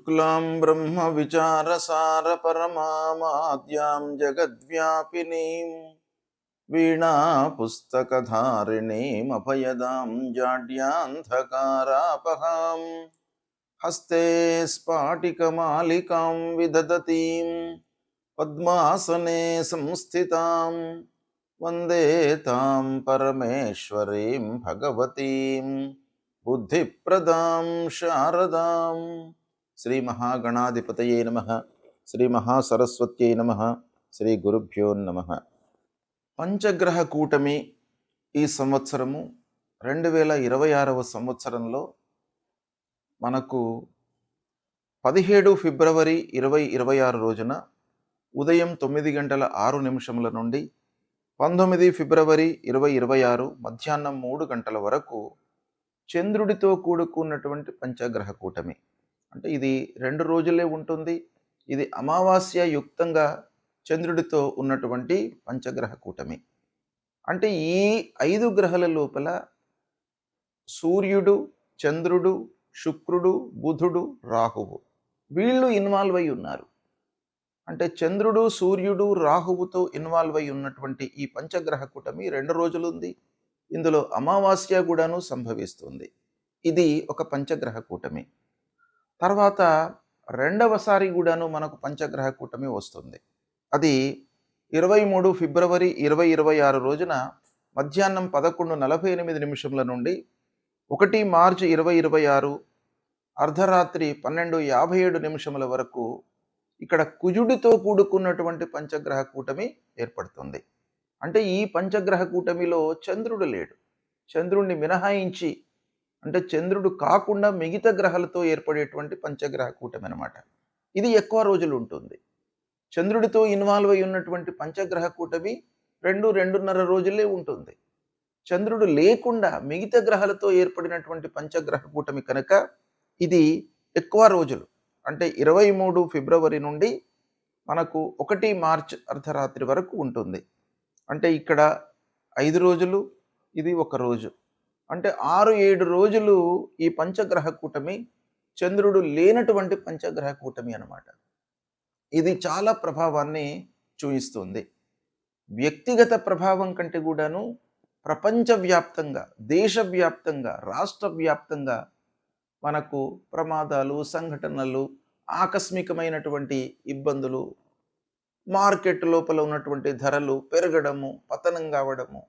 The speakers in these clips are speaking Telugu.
शुक्लां ब्रह्मविचारसारपरमामाद्यां जगद्व्यापिनीं वीणापुस्तकधारिणीमभयदां जाड्यान्धकारापहां हस्ते स्फाटिकमालिकां विदधतीं पद्मासने संस्थितां वन्दे तां परमेश्वरीं भगवतीं बुद्धिप्रदां शारदां। శ్రీ మహాగణాధిపతయే నమః. శ్రీ మహాసరస్వత్యై నమః. శ్రీ గురుభ్యో నమః. పంచగ్రహ కూటమి ఈ సంవత్సరము 2026వ సంవత్సరంలో మనకు 17 ఫిబ్రవరి 2026 రోజున ఉదయం 9:06 నుండి 19 ఫిబ్రవరి 2026 మధ్యాహ్నం 3 గంటల వరకు చంద్రుడితో కూడుకున్నటువంటి పంచగ్రహ కూటమి. అంటే ఇది 2 రోజులే ఉంటుంది. ఇది అమావాస్య యుక్తంగా చంద్రుడితో ఉన్నటువంటి పంచగ్రహ కూటమి. అంటే ఈ 5 గ్రహాల లోపల సూర్యుడు, చంద్రుడు, శుక్రుడు, బుధుడు, రాహువు వీళ్ళు ఇన్వాల్వ్ అయి ఉన్నారు. అంటే చంద్రుడు, సూర్యుడు, రాహువుతో ఇన్వాల్వ్ అయి ఉన్నటువంటి ఈ పంచగ్రహ కూటమి 2 రోజులు ఉంది. ఇందులో అమావాస్య కూడాను సంభవిస్తుంది. ఇది ఒక పంచగ్రహ కూటమి. తర్వాత రెండవసారి కూడాను మనకు పంచగ్రహ కూటమి వస్తుంది. అది 23 ఫిబ్రవరి 2026 రోజున మధ్యాహ్నం 11:48 నుండి 1 మార్చి 2026 అర్ధరాత్రి 12:57 వరకు ఇక్కడ కుజుడితో కూడుకున్నటువంటి పంచగ్రహ కూటమి ఏర్పడుతుంది. అంటే ఈ పంచగ్రహ కూటమిలో చంద్రుడు లేడు. చంద్రుడిని మినహాయించి, అంటే చంద్రుడు కాకుండా మిగతా గ్రహాలతో ఏర్పడేటువంటి పంచగ్రహ కూటమి అన్నమాట. ఇది ఎక్కువ రోజులు ఉంటుంది. చంద్రుడితో ఇన్వాల్వ్ అయి ఉన్నటువంటి పంచగ్రహ కూటమి 2-2.5 రోజులే ఉంటుంది. చంద్రుడు లేకుండా మిగతా గ్రహాలతో ఏర్పడినటువంటి పంచగ్రహ కూటమి కనుక ఇది ఎక్కువ రోజులు. అంటే 23 ఫిబ్రవరి నుండి మనకు 1 మార్చ్ అర్ధరాత్రి వరకు ఉంటుంది. అంటే ఇక్కడ 5 రోజులు, ఇది 1 రోజు. అంటే 6-7 రోజులు ఈ పంచగ్రహ కూటమి చంద్రుడు లేనటువంటి పంచగ్రహ కూటమి అన్నమాట. ఇది చాలా ప్రభావాన్ని చూపిస్తుంది. వ్యక్తిగత ప్రభావం కంటే కూడాను ప్రపంచవ్యాప్తంగా, దేశవ్యాప్తంగా, రాష్ట్ర వ్యాప్తంగా మనకు ప్రమాదాలు, సంఘటనలు, ఆకస్మికమైనటువంటి ఇబ్బందులు, మార్కెట్ లోపల ఉన్నటువంటి ధరలు పెరగడము, పతనం కావడము,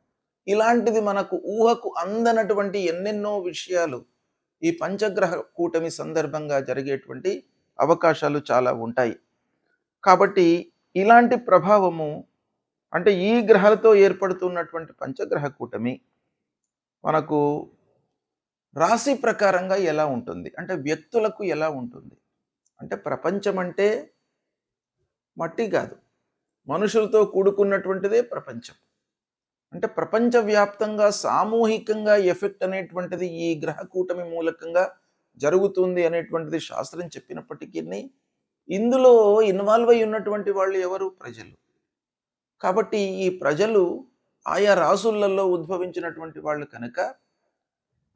ఇలాంటిది మనకు ఊహకు అందనటువంటి ఎన్నెన్నో విషయాలు ఈ పంచగ్రహ కూటమి సందర్భంగా జరిగేటువంటి అవకాశాలు చాలా ఉంటాయి. కాబట్టి ఇలాంటి ప్రభావము, అంటే ఈ గ్రహాలతో ఏర్పడుతున్నటువంటి పంచగ్రహ కూటమి మనకు రాశి ప్రకారంగా ఎలా ఉంటుంది, అంటే వ్యక్తులకు ఎలా ఉంటుంది. అంటే ప్రపంచం అంటే మట్టి కాదు, మనుషులతో కూడుకున్నటువంటిదే ప్రపంచం. అంటే ప్రపంచవ్యాప్తంగా సామూహికంగా ఎఫెక్ట్ అనేటువంటిది ఈ గ్రహ కూటమి మూలకంగా జరుగుతుంది అనేటువంటిది శాస్త్రం చెప్పినప్పటికీ ఇందులో ఇన్వాల్వ్ అయి ఉన్నటువంటి వాళ్ళు ఎవరు? ప్రజలు. కాబట్టి ఈ ప్రజలు ఆయా రాసులలో ఉద్భవించినటువంటి వాళ్ళు కనుక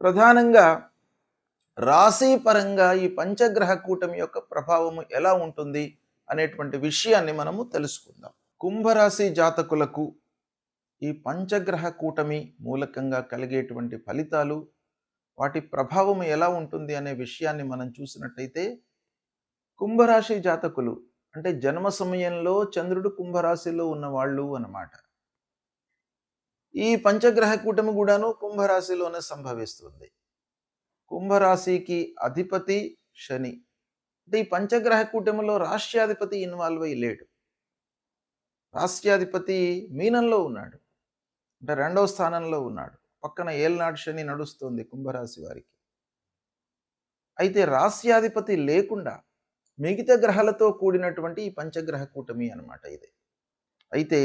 ప్రధానంగా రాశిపరంగా ఈ పంచగ్రహ కూటమి యొక్క ప్రభావము ఎలా ఉంటుంది అనేటువంటి విషయాన్ని మనము తెలుసుకుందాం. కుంభరాశి జాతకులకు ఈ పంచగ్రహ కూటమి మూలకంగా కలిగేటువంటి ఫలితాలు, వాటి ప్రభావం ఎలా ఉంటుంది అనే విషయాన్ని మనం చూసినట్టయితే, కుంభరాశి జాతకులు అంటే జన్మ సమయంలో చంద్రుడు కుంభరాశిలో ఉన్నవాళ్ళు అన్నమాట. ఈ పంచగ్రహ కూటమి కూడాను కుంభరాశిలోనే సంభవిస్తుంది. కుంభరాశికి అధిపతి శని. అంటే ఈ పంచగ్రహ కూటమిలో రాష్ట్రాధిపతి ఇన్వాల్వ్ అయ్యి లేడు. రాష్ట్రాధిపతి మీనంలో ఉన్నాడు, అంటే 2వ స్థానంలో ఉన్నాడు. పక్కన ఏల్నాడు శని నడుస్తుంది కుంభరాశి వారికి. అయితే రాస్యాధిపతి లేకుండా మిగతా గ్రహాలతో కూడినటువంటి ఈ పంచగ్రహ కూటమి అన్నమాట ఇది. అయితే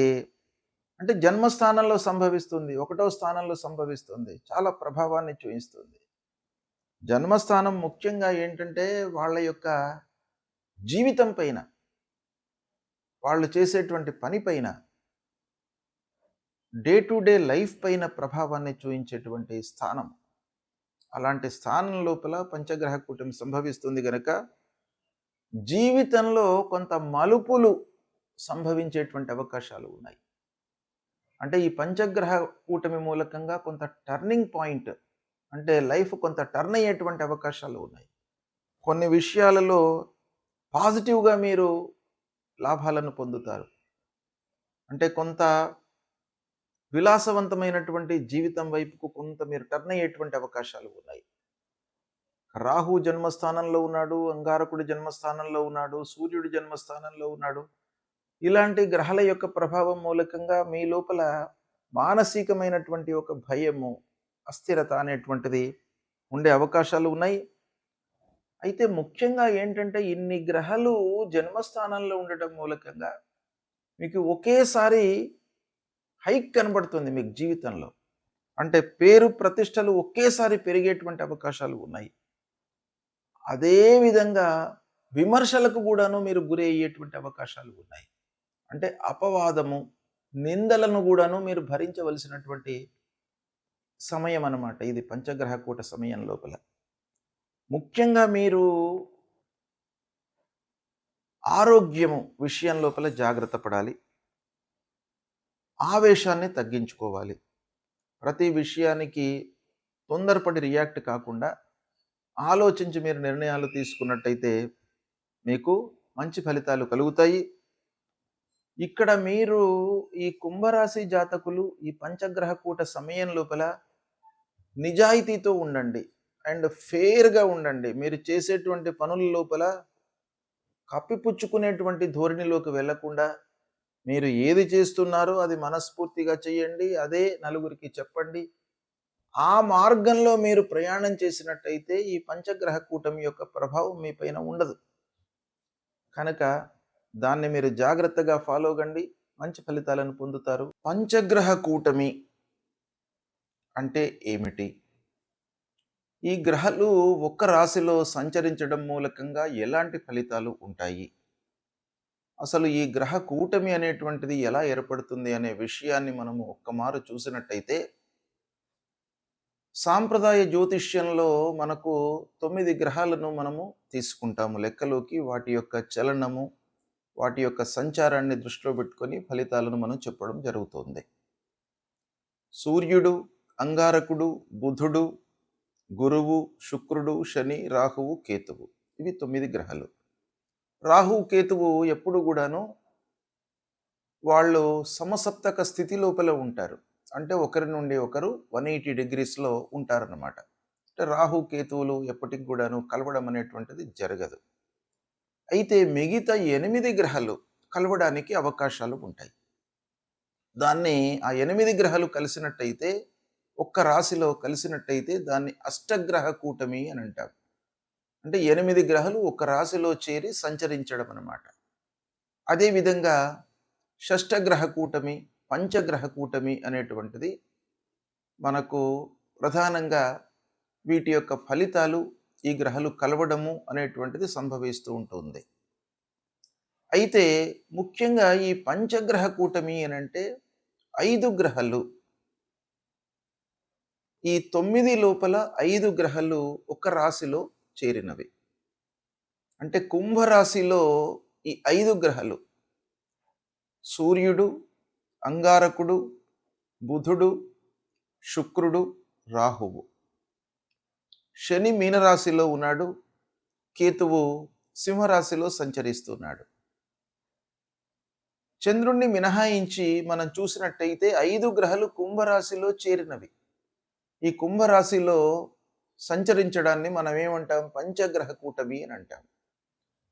అంటే జన్మస్థానంలో సంభవిస్తుంది, 1వ స్థానంలో సంభవిస్తుంది, చాలా ప్రభావాన్ని చూపిస్తుంది. జన్మస్థానం ముఖ్యంగా ఏంటంటే వాళ్ళ యొక్క జీవితం పైన, వాళ్ళు చేసేటువంటి పని పైన, డే టు డే లైఫ్ పైన ప్రభావాన్ని చూపించేటువంటి స్థానం. అలాంటి స్థానం లోపల పంచగ్రహ కూటమి సంభవిస్తుంది గనక జీవితంలో కొంత మలుపులు సంభవించేటువంటి అవకాశాలు ఉన్నాయి. అంటే ఈ పంచగ్రహ కూటమి మూలకంగా కొంత టర్నింగ్ పాయింట్, అంటే లైఫ్ కొంత టర్న్ అయ్యేటువంటి అవకాశాలు ఉన్నాయి. కొన్ని విషయాలలో పాజిటివ్‌గా మీరు లాభాలను పొందుతారు. అంటే కొంత విలాసవంతమైనటువంటి జీవితం వైపుకు కొంత మీరు టర్న్ అయ్యేటువంటి అవకాశాలు ఉన్నాయి. రాహు జన్మస్థానంలో ఉన్నాడు, అంగారకుడి జన్మస్థానంలో ఉన్నాడు, సూర్యుడి జన్మస్థానంలో ఉన్నాడు. ఇలాంటి గ్రహాల యొక్క ప్రభావం మూలకంగా మీ లోపల మానసికమైనటువంటి ఒక భయము, అస్థిరత అనేటువంటిది ఉండే అవకాశాలు ఉన్నాయి. అయితే ముఖ్యంగా ఏంటంటే ఇన్ని గ్రహాలు జన్మస్థానంలో ఉండటం మూలకంగా మీకు ఒకేసారి హైక్ కనబడుతుంది మీకు జీవితంలో. అంటే పేరు ప్రతిష్టలు ఒకేసారి పెరిగేటువంటి అవకాశాలు ఉన్నాయి. అదే విధంగా విమర్శలకు కూడాను మీరు గురి అయ్యేటువంటి అవకాశాలు ఉన్నాయి. అంటే అపవాదము, నిందలను కూడాను మీరు భరించవలసినటువంటి సమయం అన్నమాట ఇది పంచగ్రహ కూట సమయం లోపల. ముఖ్యంగా మీరు ఆరోగ్యము విషయం లోపల జాగ్రత్త పడాలి. ఆవేశాన్ని తగ్గించుకోవాలి. ప్రతి విషయానికి తొందరపడి రియాక్ట్ కాకుండా ఆలోచించి మీరు నిర్ణయాలు తీసుకున్నట్టయితే మీకు మంచి ఫలితాలు కలుగుతాయి. ఇక్కడ మీరు ఈ కుంభరాశి జాతకులు ఈ పంచగ్రహ కూట సమయం లోపల నిజాయితీతో ఉండండి అండ్ ఫెయిర్గా ఉండండి. మీరు చేసేటువంటి పనుల లోపల కప్పిపుచ్చుకునేటువంటి ధోరణిలోకి వెళ్లకుండా మీరు ఏది చేస్తున్నారో అది మనస్ఫూర్తిగా చేయండి. అదే నలుగురికి చెప్పండి. ఆ మార్గంలో మీరు ప్రయాణం చేసినట్టయితే ఈ పంచగ్రహ కూటమి యొక్క ప్రభావం మీ పైన ఉండదు. కనుక దాన్ని మీరు జాగ్రత్తగా ఫాలో కండి, మంచి ఫలితాలను పొందుతారు. పంచగ్రహ కూటమి అంటే ఏమిటి? ఈ గ్రహాలు ఒక్క రాశిలో సంచరించడం మూలకంగా ఎలాంటి ఫలితాలు ఉంటాయి? అసలు ఈ గ్రహ కూటమి అనేటువంటిది ఎలా ఏర్పడుతుంది అనే విషయాన్ని మనము ఒక్కమారు చూసినట్టయితే, సాంప్రదాయ జ్యోతిష్యంలో మనకు 9 గ్రహాలను మనము తీసుకుంటాము లెక్కలోకి. వాటి యొక్క చలనము, వాటి యొక్క సంచారాన్ని దృష్టిలో పెట్టుకొని ఫలితాలను మనం చెప్పడం జరుగుతుంది. సూర్యుడు, అంగారకుడు, బుధుడు, గురువు, శుక్రుడు, శని, రాహువు, కేతువు, ఇవి 9 గ్రహాలు. రాహు, కేతువు ఎప్పుడు కూడాను వాళ్ళు సమసప్తక స్థితి లోపల ఉంటారు. అంటే ఒకరి నుండి ఒకరు 180 డిగ్రీస్లో ఉంటారన్నమాట. అంటే రాహు, కేతువులు ఎప్పటికి కూడాను కలవడం అనేటువంటిది జరగదు. అయితే మిగతా 8 గ్రహాలు కలవడానికి అవకాశాలు ఉంటాయి. దాన్ని ఆ 8 గ్రహాలు కలిసినట్టయితే, ఒక్క రాశిలో కలిసినట్టయితే దాన్ని అష్టగ్రహ కూటమి అని అంటారు. అంటే 8 గ్రహాలు ఒక రాశిలో చేరి సంచరించడం అన్నమాట. అదేవిధంగా షష్టగ్రహ కూటమి, పంచగ్రహ కూటమి అనేటువంటిది మనకు ప్రధానంగా వీటి యొక్క ఫలితాలు ఈ గ్రహాలు కలవడము అనేటువంటిది సంభవిస్తూ ఉంటుంది. అయితే ముఖ్యంగా ఈ పంచగ్రహ కూటమి అని అంటే 5 గ్రహాలు, ఈ 9 లోపల 5 గ్రహాలు ఒక రాశిలో చేరినవి. అంటే కుంభరాశిలో ఈ 5 గ్రహాలు సూర్యుడు, అంగారకుడు, బుధుడు, శుక్రుడు, రాహువు. శని మీనరాశిలో ఉన్నాడు, కేతువు సింహరాశిలో సంచరిస్తున్నాడు. చంద్రుణ్ణి మినహాయించి మనం చూసినట్టయితే 5 గ్రహాలు కుంభరాశిలో చేరినవి. ఈ కుంభరాశిలో సంచరించడాన్ని మనం ఏమంటాం? పంచగ్రహ కూటమి అని అంటాం.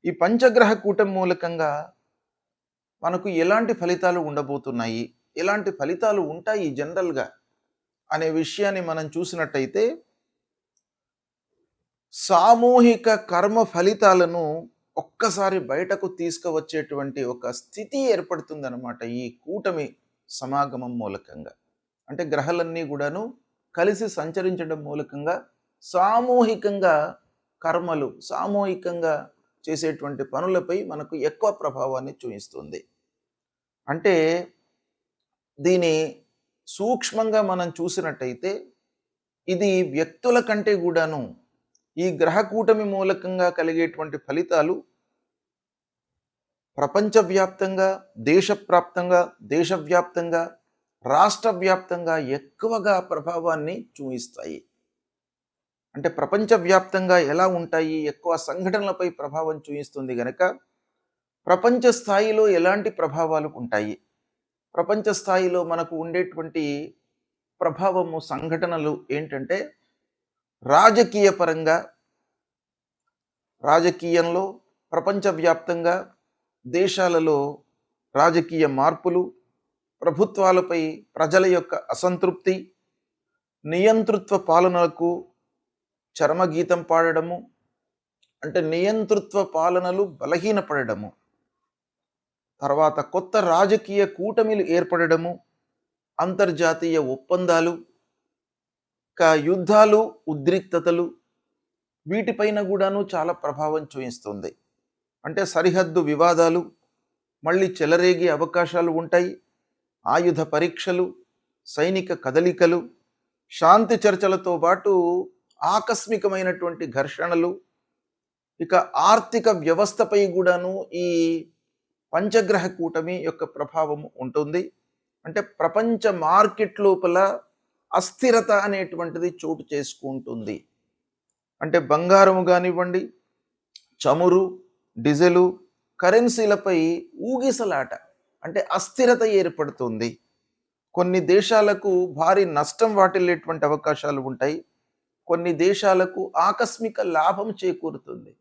ఈ పంచగ్రహ కూటమి మూలకంగా మనకు ఎలాంటి ఫలితాలు ఉండబోతున్నాయి, ఎలాంటి ఫలితాలు ఉంటాయి జనరల్గా అనే విషయాన్ని మనం చూసినట్టయితే, సామూహిక కర్మ ఫలితాలను ఒక్కసారి బయటకు తీసుకువచ్చేటువంటి ఒక స్థితి ఏర్పడుతుందన్నమాట ఈ కూటమి సమాగమం మూలకంగా. అంటే గ్రహాలన్నీ కూడాను కలిసి సంచరించడం మూలకంగా సామూహికంగా కర్మలు, సామూహికంగా చేసేటువంటి పనులపై మనకు ఎక్కువ ప్రభావాన్ని చూపిస్తుంది. అంటే దీని సూక్ష్మంగా మనం చూసినట్టయితే ఇది వ్యక్తుల కంటే కూడాను ఈ గ్రహ కూటమి మూలకంగా కలిగేటువంటి ఫలితాలు ప్రపంచవ్యాప్తంగా, దేశప్రాప్తంగా, దేశవ్యాప్తంగా, రాష్ట్ర వ్యాప్తంగా ఎక్కువగా ప్రభావాన్ని చూయిస్తాయి. అంటే ప్రపంచవ్యాప్తంగా ఎలా ఉంటాయి? ఎక్కువ సంఘటనలపై ప్రభావం చూయిస్తుంది గనక, ప్రపంచ స్థాయిలో ఎలాంటి ప్రభావాలు ఉంటాయి? ప్రపంచ స్థాయిలో మనకు ఉండేటువంటి ప్రభావము, సంఘటనలు ఏంటంటే, రాజకీయ పరంగా, రాజకీయంలో ప్రపంచవ్యాప్తంగా దేశాలలో రాజకీయ మార్పులు, ప్రభుత్వాలపై ప్రజల యొక్క అసంతృప్తి, నియంతృత్వ పాలనలకు చరమగీతం పాడడము, అంటే నియంతృత్వ పాలనలు బలహీనపడడము, తర్వాత కొత్త రాజకీయ కూటమిలు ఏర్పడడము, అంతర్జాతీయ ఒప్పందాలు, యుద్ధాలు, ఉద్రిక్తతలు, వీటిపైన కూడాను చాలా ప్రభావం చూపిస్తుంది. అంటే సరిహద్దు వివాదాలు మళ్ళీ చెలరేగే అవకాశాలు ఉంటాయి. ఆయుధ పరీక్షలు, సైనిక కదలికలు, శాంతి చర్చలతో పాటు ఆకస్మికమైనటువంటి ఘర్షణలు, ఇక ఆర్థిక వ్యవస్థపై కూడాను ఈ పంచగ్రహ కూటమి యొక్క ప్రభావం ఉంటుంది. అంటే ప్రపంచ మార్కెట్ లోపల అస్థిరత అనేటువంటిది చోటు చేసుకుంటుంది. అంటే బంగారము కానివ్వండి, చమురు, డీజిలు, కరెన్సీలపై ఊగిసలాట, అంటే అస్థిరత ఏర్పడుతుంది. కొన్ని దేశాలకు భారీ నష్టం వాటిల్లేటువంటి అవకాశాలు ఉంటాయి. కొన్ని దేశాలకు ఆకస్మిక లాభం చేకూరుతుంది.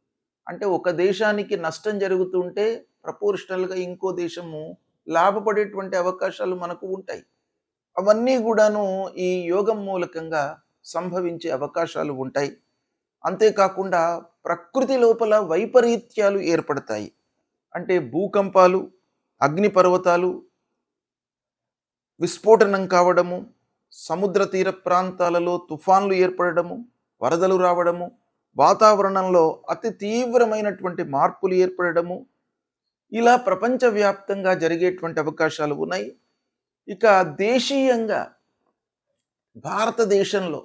అంటే ఒక దేశానికి నష్టం జరుగుతుంటే ప్రపోర్షనల్గా ఇంకో దేశము లాభపడేటువంటి అవకాశాలు మనకు ఉంటాయి. అవన్నీ కూడాను ఈ యోగం మూలకంగా సంభవించే అవకాశాలు ఉంటాయి. అంతేకాకుండా ప్రకృతి లోపల వైపరీత్యాలు ఏర్పడతాయి. అంటే భూకంపాలు, అగ్నిపర్వతాలు విస్ఫోటనం కావడము, సముద్ర తీర ప్రాంతాలలో తుఫాన్లు ఏర్పడము, వరదలు రావడము, వాతావరణంలో అతి తీవ్రమైనటువంటి మార్పులు ఏర్పడము, ఇలా ప్రపంచవ్యాప్తంగా జరిగేటువంటి అవకాశాలు ఉన్నాయి. ఇక దేశీయంగా భారతదేశంలో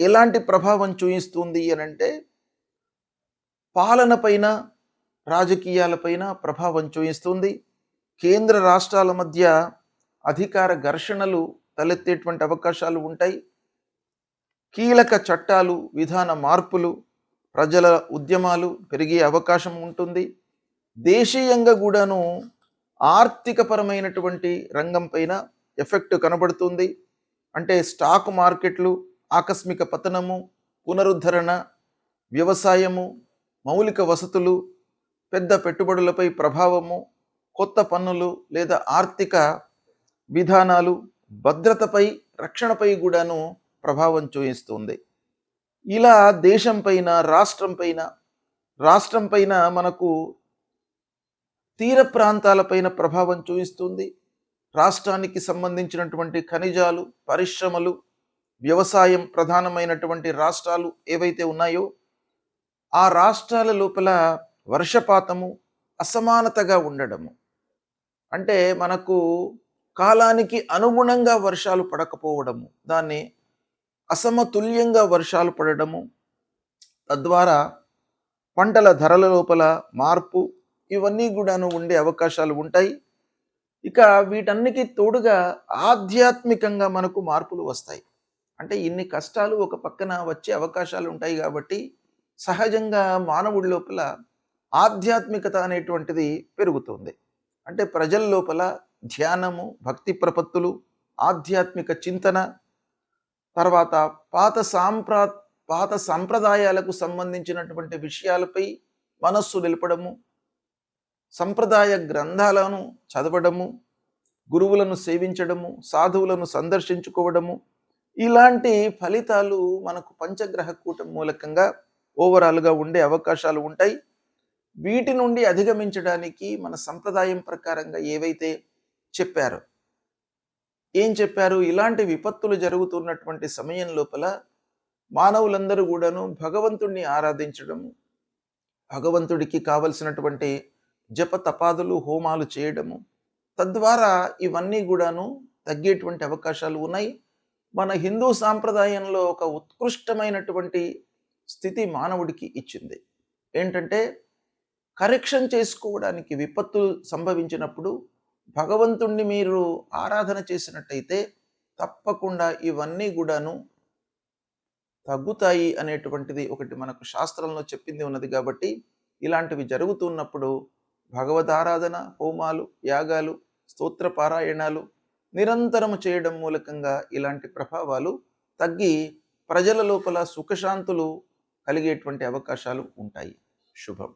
ఎలాంటి ప్రభావం చూయిస్తుంది అనంటే, పాలనపైన, రాజకీయాలపైన ప్రభావం చూయిస్తుంది. కేంద్ర రాష్ట్రాల మధ్య అధికార ఘర్షణలు తలెత్తేటువంటి అవకాశాలు ఉంటాయి. కీలక చట్టాలు, విధాన మార్పులు, ప్రజల ఉద్యమాలు పెరిగే అవకాశం ఉంటుంది. దేశీయంగా కూడాను ఆర్థికపరమైనటువంటి రంగం పైన ఎఫెక్ట్ కనబడుతుంది. అంటే స్టాక్ మార్కెట్లు ఆకస్మిక పతనము, పునరుద్ధరణ, వ్యవసాయము, మౌలిక వసతులు, పెద్ద పెట్టుబడులపై ప్రభావము, కొత్త పన్నులు లేదా ఆర్థిక విధానాలు, భద్రతపై, రక్షణపై కూడాను ప్రభావం చూపిస్తుంది. ఇలా దేశం పైన, రాష్ట్రం పైన మనకు తీర ప్రాంతాలపైన ప్రభావం చూపిస్తుంది. రాష్ట్రానికి సంబంధించినటువంటి ఖనిజాలు, పరిశ్రమలు, వ్యవసాయం ప్రధానమైనటువంటి రాష్ట్రాలు ఏవైతే ఉన్నాయో ఆ రాష్ట్రాల లోపల వర్షపాతము అసమానతగా ఉండడము, అంటే మనకు కాలానికి అనుగుణంగా వర్షాలు పడకపోవడము, దాన్ని అసమతుల్యంగా వర్షాలు పడడము, తద్వారా పంటల ధరల లోపల మార్పు, ఇవన్నీ కూడాను ఉండే అవకాశాలు ఉంటాయి. ఇక వీటన్నికి తోడుగా ఆధ్యాత్మికంగా మనకు మార్పులు వస్తాయి. అంటే ఇన్ని కష్టాలు ఒక పక్కన వచ్చే అవకాశాలు ఉంటాయి కాబట్టి సహజంగా మానవుడి లోపల ఆధ్యాత్మికత అనేటువంటిది పెరుగుతుంది. అంటే ప్రజల లోపల ధ్యానము, భక్తి ప్రపత్తులు, ఆధ్యాత్మిక చింతన, తర్వాత పాత సంప్రదాయాలకు సంబంధించినటువంటి విషయాలపై మనస్సు నిలపడము, సంప్రదాయ గ్రంథాలను చదవడము, గురువులను సేవించడము, సాధువులను సందర్శించుకోవడము, ఇలాంటి ఫలితాలు మనకు పంచగ్రహ కూటమి మూలకంగా ఓవరాల్గా ఉండే అవకాశాలు ఉంటాయి. వీటి నుండి అధిగమించడానికి మన సంప్రదాయం ప్రకారంగా ఏవైతే చెప్పారో, ఏం చెప్పారు, ఇలాంటి విపత్తులు జరుగుతున్నటువంటి సమయం లోపల మానవులందరూ కూడాను భగవంతుణ్ణి ఆరాధించడము, భగవంతుడికి కావలసినటువంటి జప తపాదులు, హోమాలు చేయడము, తద్వారా ఇవన్నీ కూడాను తగ్గేటువంటి అవకాశాలు ఉన్నాయి. మన హిందూ సాంప్రదాయంలో ఒక ఉత్కృష్టమైనటువంటి స్థితి మానవుడికి ఇచ్చింది. ఏంటంటే కరెక్షన్ చేసుకోవడానికి విపత్తులు సంభవించినప్పుడు భగవంతుణ్ణి మీరు ఆరాధన చేసినట్టయితే తప్పకుండా ఇవన్నీ కూడాను తగ్గుతాయి అనేటువంటిది ఒకటి మనకు శాస్త్రంలో చెప్పింది ఉన్నది. కాబట్టి ఇలాంటివి జరుగుతున్నప్పుడు భగవదారాధన, హోమాలు, యాగాలు, స్తోత్ర పారాయణాలు నిరంతరము చేయడం మూలకంగా ఇలాంటి ప్రభావాలు తగ్గి ప్రజల లోపల సుఖశాంతులు కలిగేటువంటి అవకాశాలు ఉంటాయి. శుభం.